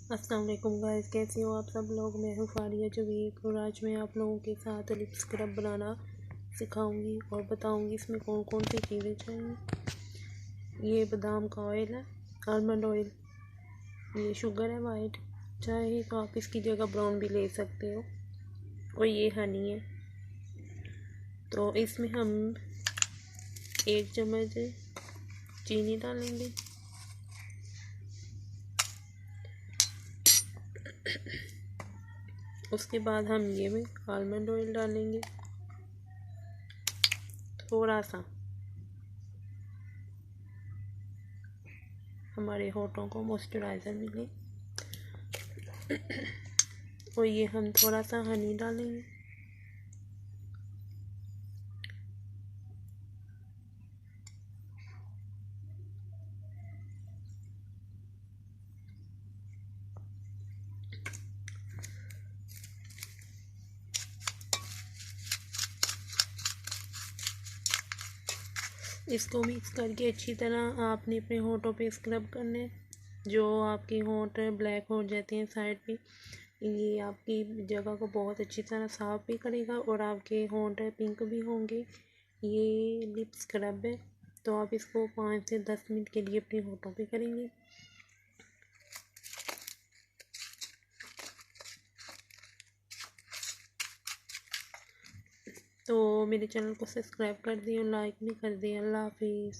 अस्सलाम वालेकुम गाइस, कैसे हो आप सब लोग। मैं हूँ फारिया जवीद और आज मैं आप लोगों के साथ लिप स्क्रब बनाना सिखाऊंगी और बताऊंगी इसमें कौन कौन सी चीज़ें चाहिए। ये बादाम का ऑयल है, आलमंड ऑयल, ये शुगर है वाइट, चाहे तो आप इसकी जगह ब्राउन भी ले सकते हो, और ये हनी है। तो इसमें हम 1 चम्मच चीनी डालेंगे, उसके बाद हम ये में आलमंड ऑयल डालेंगे थोड़ा सा, हमारे होठों को मॉइस्चराइज़र मिले। और ये हम थोड़ा सा हनी डालेंगे, इसको मिक्स करके अच्छी तरह आपने अपने होठों पे स्क्रब करने। जो आपके होठ ब्लैक हो जाते हैं साइड पे, ये आपकी जगह को बहुत अच्छी तरह साफ भी करेगा और आपके होठ पिंक भी होंगे। ये लिप स्क्रब है, तो आप इसको 5 से 10 मिनट के लिए अपने होठों पे करेंगे। तो मेरे चैनल को सब्सक्राइब कर दिए, लाइक भी कर दिए। अल्लाह हाफिज़।